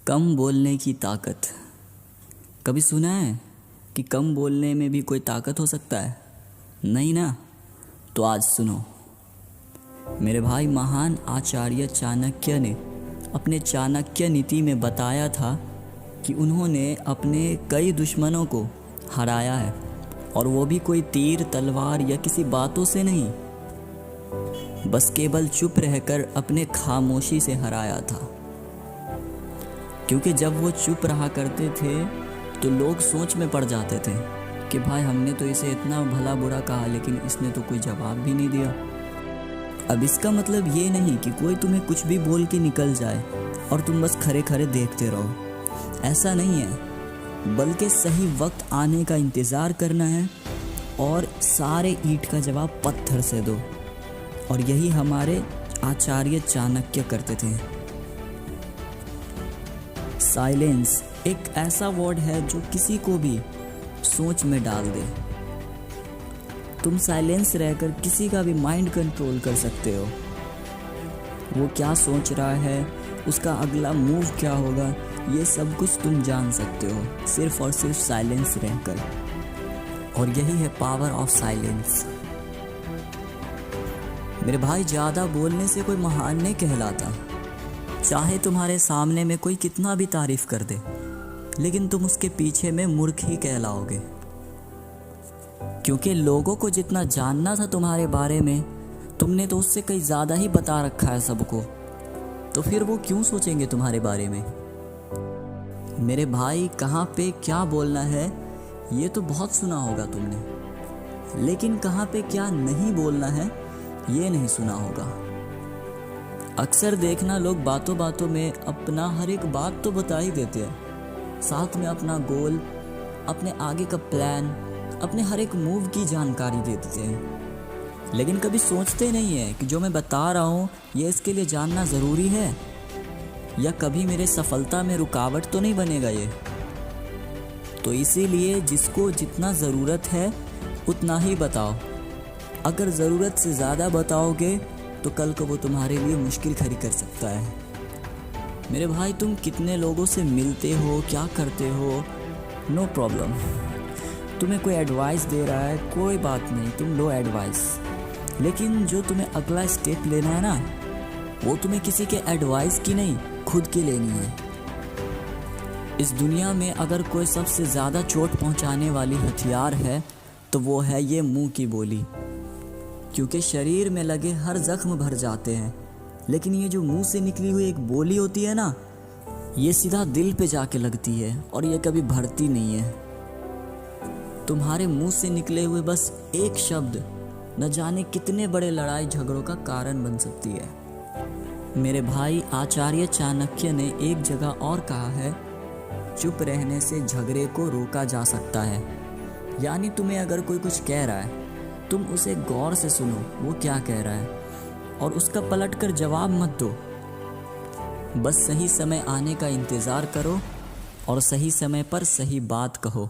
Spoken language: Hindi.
कम बोलने की ताकत। कभी सुना है कि कम बोलने में भी कोई ताकत हो सकता है? नहीं ना? तो आज सुनो। मेरे भाई, महान आचार्य चाणक्य ने अपने चाणक्य नीति में बताया था कि उन्होंने अपने कई दुश्मनों को हराया है, और वो भी कोई तीर तलवार या किसी बातों से नहीं, बस केवल चुप रहकर अपने खामोशी से हराया था। क्योंकि जब वो चुप रहा करते थे तो लोग सोच में पड़ जाते थे कि भाई, हमने तो इसे इतना भला बुरा कहा लेकिन इसने तो कोई जवाब भी नहीं दिया। अब इसका मतलब ये नहीं कि कोई तुम्हें कुछ भी बोल के निकल जाए और तुम बस खड़े खड़े देखते रहो। ऐसा नहीं है, बल्कि सही वक्त आने का इंतज़ार करना है और सारे ईंट का जवाब पत्थर से दो। और यही हमारे आचार्य चाणक्य करते थे। साइलेंस एक ऐसा वर्ड है जो किसी को भी सोच में डाल दे। तुम साइलेंस रहकर किसी का भी माइंड कंट्रोल कर सकते हो। वो क्या सोच रहा है, उसका अगला मूव क्या होगा, ये सब कुछ तुम जान सकते हो सिर्फ और सिर्फ साइलेंस रहकर। और यही है पावर ऑफ साइलेंस। मेरे भाई, ज़्यादा बोलने से कोई महान नहीं कहलाता। चाहे तुम्हारे सामने में कोई कितना भी तारीफ कर दे, लेकिन तुम उसके पीछे में मूर्ख ही कहलाओगे। क्योंकि लोगों को जितना जानना था तुम्हारे बारे में, तुमने तो उससे कहीं ज़्यादा ही बता रखा है सबको। तो फिर वो क्यों सोचेंगे तुम्हारे बारे में? मेरे भाई, कहाँ पे क्या बोलना है ये तो बहुत सुना होगा तुमने, लेकिन कहाँ पे क्या नहीं बोलना है ये नहीं सुना होगा। अक्सर देखना, लोग बातों बातों में अपना हर एक बात तो बता ही देते हैं, साथ में अपना गोल, अपने आगे का प्लान, अपने हर एक मूव की जानकारी दे देते हैं, लेकिन कभी सोचते नहीं है कि जो मैं बता रहा हूँ ये इसके लिए जानना ज़रूरी है, या कभी मेरे सफलता में रुकावट तो नहीं बनेगा ये। तो इसीलिए जिसको जितना ज़रूरत है उतना ही बताओ। अगर ज़रूरत से ज़्यादा बताओगे तो कल को वो तुम्हारे लिए मुश्किल खड़ी कर सकता है। मेरे भाई, तुम कितने लोगों से मिलते हो, क्या करते हो, नो प्रॉब्लम। तुम्हें कोई एडवाइस दे रहा है, कोई बात नहीं, तुम लो एडवाइस। लेकिन जो तुम्हें अगला स्टेप लेना है ना, वो तुम्हें किसी के एडवाइस की नहीं, खुद की लेनी है। इस दुनिया में अगर कोई सबसे ज़्यादा चोट पहुंचाने वाली हथियार है तो वो है ये मुंह की बोली। क्योंकि शरीर में लगे हर जख्म भर जाते हैं, लेकिन ये जो मुंह से निकली हुई एक बोली होती है ना, ये सीधा दिल पे जाके लगती है और ये कभी भरती नहीं है। तुम्हारे मुंह से निकले हुए बस एक शब्द न जाने कितने बड़े लड़ाई झगड़ों का कारण बन सकती है। मेरे भाई, आचार्य चाणक्य ने एक जगह और कहा है, चुप रहने से झगड़े को रोका जा सकता है। यानी तुम्हें अगर कोई कुछ कह रहा है, तुम उसे गौर से सुनो वो क्या कह रहा है, और उसका पलटकर जवाब मत दो। बस सही समय आने का इंतज़ार करो और सही समय पर सही बात कहो।